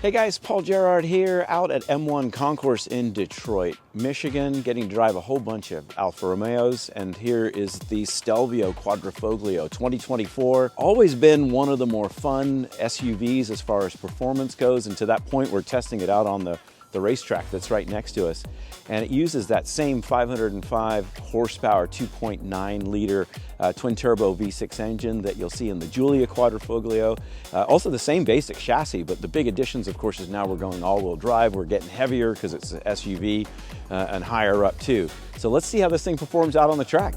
Hey guys, Paul Gerard here, out at M1 Concourse in Detroit, Michigan, getting to drive a whole bunch of Alfa Romeos, and here is the Stelvio Quadrifoglio 2024. Always been one of the more fun SUVs as far as performance goes, and to that point we're testing it out on the racetrack that's right next to us. And it uses that same 505 horsepower, 2.9 liter twin turbo V6 engine that you'll see in the Giulia Quadrifoglio. Also the same basic chassis, but the big additions, of course, is now we're going all-wheel drive. We're getting heavier because it's an SUV and higher up too. So let's see how this thing performs out on the track.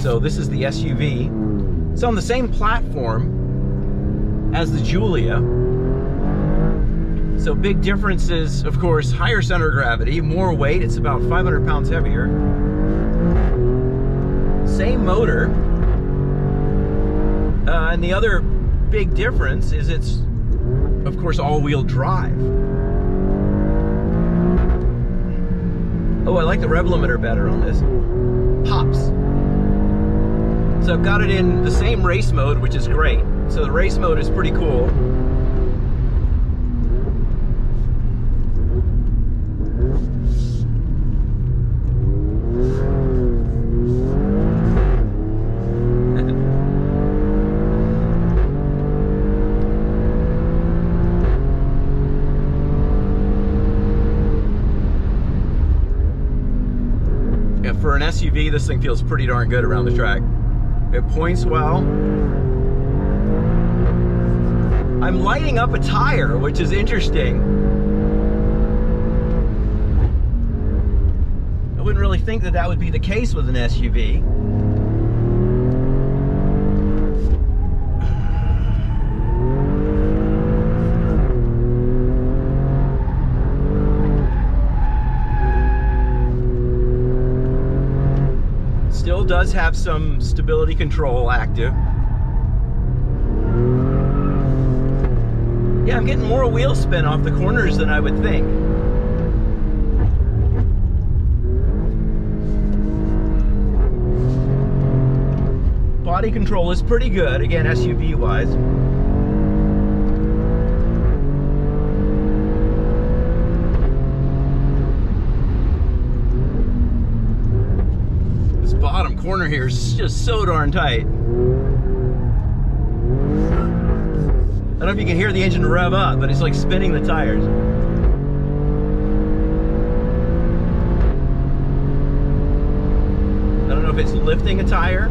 So this is the SUV. It's on the same platform as the Giulia. So big differences, of course, higher center of gravity, more weight. It's about 500 pounds heavier. Same motor. And the other big difference is it's, of course, all-wheel drive. Oh, I like the rev limiter better on this. Pops. So I've got it in the same race mode, which is great. So the race mode is pretty cool. Yeah, for an SUV, this thing feels pretty darn good around the track. It points well. I'm lighting up a tire, which is interesting. I wouldn't really think that that would be the case with an SUV. Still does have some stability control active. Yeah, I'm getting more wheel spin off the corners than I would think. Body control is pretty good, again, SUV wise. Bottom corner here is just so darn tight. I don't know if you can hear the engine rev up, but it's like spinning the tires. I don't know if it's lifting a tire.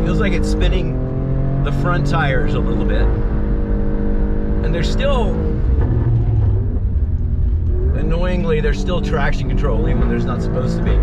Feels like it's spinning the front tires a little bit. And there's still, annoyingly, there's still traction control even when there's not supposed to be.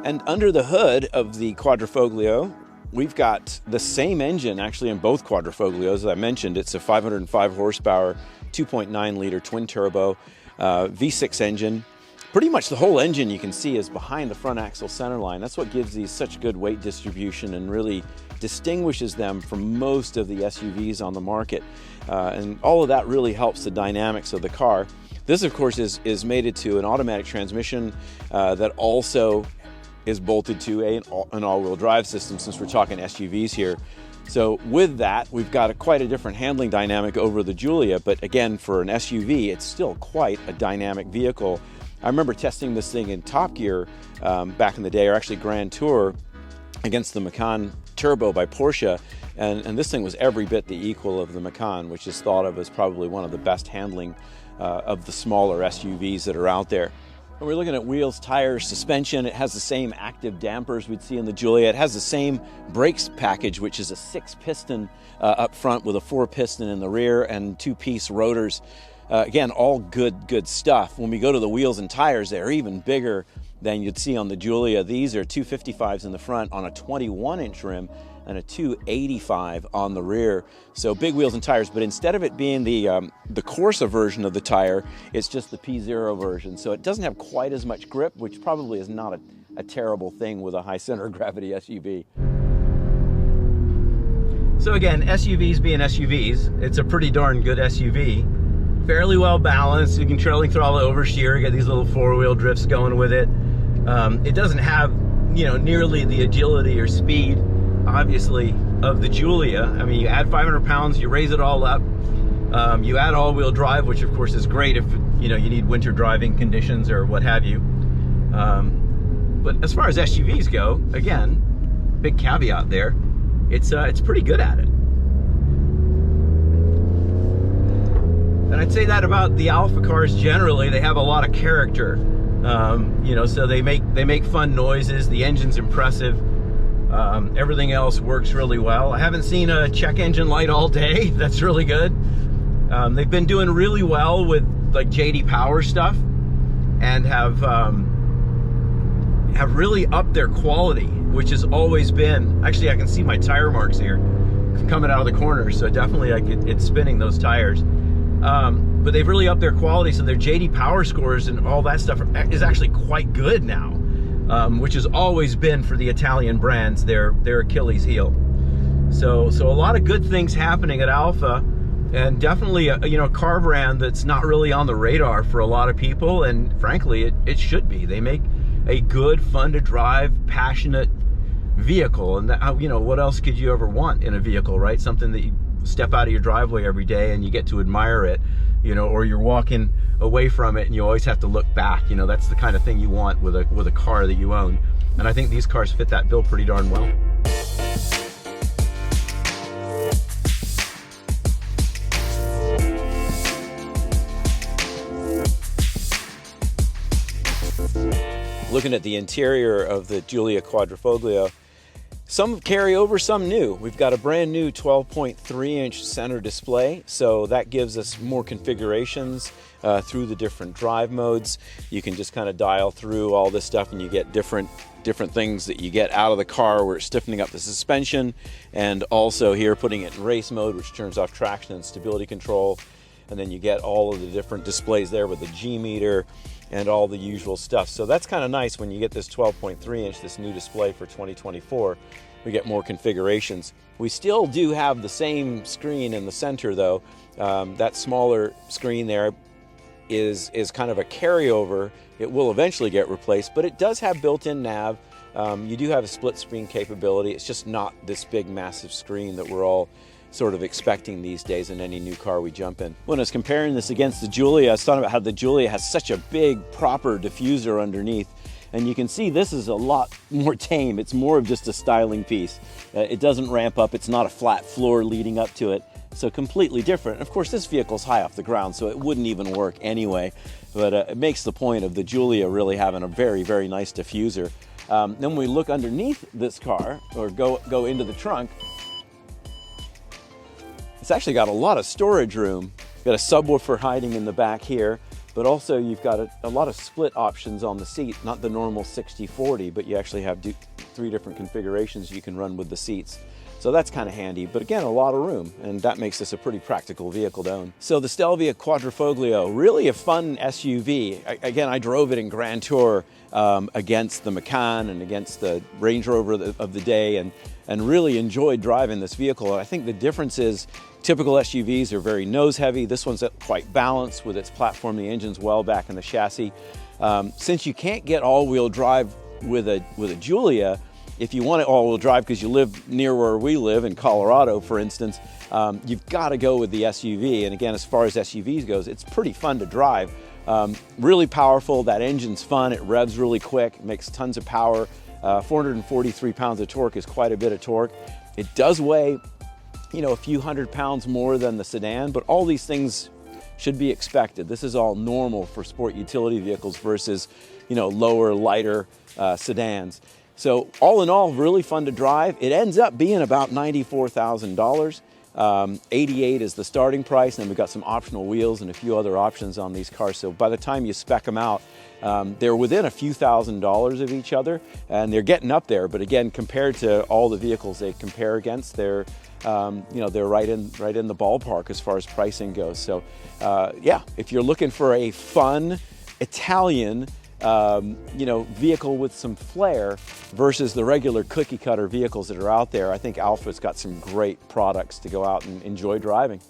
And under the hood of the Quadrifoglio, we've got the same engine actually in both Quadrifoglios. As I mentioned, it's a 505 horsepower, 2.9 liter twin turbo V6 engine. Pretty much the whole engine you can see is behind the front axle center line. That's what gives these such good weight distribution and really distinguishes them from most of the SUVs on the market. And all of that really helps the dynamics of the car. This, of course, is mated to an automatic transmission that also is bolted to an all-wheel drive system, since we're talking SUVs here. So with that, we've got quite a different handling dynamic over the Giulia, but again, for an SUV, it's still quite a dynamic vehicle. I remember testing this thing in Top Gear back in the day, or actually Grand Tour, against the Macan Turbo by Porsche, and this thing was every bit the equal of the Macan, which is thought of as probably one of the best handling of the smaller SUVs that are out there. We're looking at wheels, tires, suspension. It has the same active dampers we'd see in the Giulia. It has the same brakes package, which is a 6-piston up front with a 4-piston in the rear and 2-piece rotors. Again, all good stuff. When we go to the wheels and tires, they're even bigger than you'd see on the Giulia. These are 255s in the front on a 21-inch rim and a 285 on the rear. So big wheels and tires, but instead of it being the Corsa version of the tire, it's just the P0 version. So it doesn't have quite as much grip, which probably is not a terrible thing with a high center of gravity SUV. So again, SUVs being SUVs, it's a pretty darn good SUV. Fairly well balanced. You can trailing throttle oversteer, get these little 4-wheel drifts going with it. It doesn't have, nearly the agility or speed, obviously, of the Giulia. I mean, you add 500 pounds, you raise it all up. You add all-wheel drive, which of course is great if you need winter driving conditions or what have you. But as far as SUVs go, again, big caveat there. It's pretty good at it. And I'd say that about the Alfa cars generally. They have a lot of character, so they make fun noises. The engine's impressive. Everything else works really well. I haven't seen a check engine light all day. That's really good. They've been doing really well with like JD Power stuff, and have really upped their quality, which has always been. Actually, I can see my tire marks here coming out of the corner, so definitely it's spinning those tires. But they've really upped their quality, so their JD Power scores and all that stuff is actually quite good now, which has always been for the Italian brands their Achilles heel. So a lot of good things happening at Alfa, and definitely a car brand that's not really on the radar for a lot of people, and frankly it should be. They make a good, fun to drive, passionate vehicle, and what else could you ever want in a vehicle, right? Something that you step out of your driveway every day and you get to admire it, or you're walking away from it and you always have to look back. That's the kind of thing you want with a car that you own. And I think these cars fit that bill pretty darn well. Looking at the interior of the Giulia Quadrifoglio, some carry over, some new. We've got a brand new 12.3-inch center display, so that gives us more configurations through the different drive modes. You can just kind of dial through all this stuff and you get different things that you get out of the car, where it's stiffening up the suspension, and also here putting it in race mode, which turns off traction and stability control. And then you get all of the different displays there with the G meter and all the usual stuff. So that's kind of nice when you get this 12.3-inch, this new display for 2024. We get more configurations. We still do have the same screen in the center though. That smaller screen there is kind of a carryover. It will eventually get replaced, but it does have built-in nav. You do have a split screen capability. It's just not this big massive screen that we're all sort of expecting these days in any new car we jump in. When I was comparing this against the Giulia, I was talking about how the Giulia has such a big proper diffuser underneath, and you can see this is a lot more tame. It's more of just a styling piece. It doesn't ramp up. It's not a flat floor leading up to it, so completely different. Of course, this vehicle's high off the ground, so it wouldn't even work anyway, but it makes the point of the Giulia really having a very, very nice diffuser. Then when we look underneath this car, or go into the trunk, it's actually got a lot of storage room. You've got a subwoofer hiding in the back here, but also you've got a lot of split options on the seat, not the normal 60-40, but you actually have 3 different configurations you can run with the seats. So that's kind of handy, but again, a lot of room, and that makes this a pretty practical vehicle to own. So the Stelvio Quadrifoglio, really a fun SUV. Again, I drove it in Grand Tour against the Macan and against the Range Rover of the day, and really enjoyed driving this vehicle. I think the difference is typical SUVs are very nose heavy. This one's quite balanced with its platform. The engine's well back in the chassis. Since you can't get all-wheel drive with a Giulia, if you want it all-wheel drive because you live near where we live in Colorado, for instance, you've got to go with the SUV. And again, as far as SUVs goes, it's pretty fun to drive. Really powerful. That engine's fun. It revs really quick, makes tons of power. 443 pounds of torque is quite a bit of torque. It does weigh, a few hundred pounds more than the sedan, but all these things should be expected. This is all normal for sport utility vehicles versus, lower, lighter sedans. So all in all, really fun to drive. It ends up being about $94,000. 88 is the starting price, and then we've got some optional wheels and a few other options on these cars. So by the time you spec them out, they're within a few $1,000s of each other, and they're getting up there. But again, compared to all the vehicles they compare against, they're right in the ballpark as far as pricing goes. So yeah, if you're looking for a fun Italian vehicle with some flair versus the regular cookie cutter vehicles that are out there, I think Alfa's got some great products to go out and enjoy driving.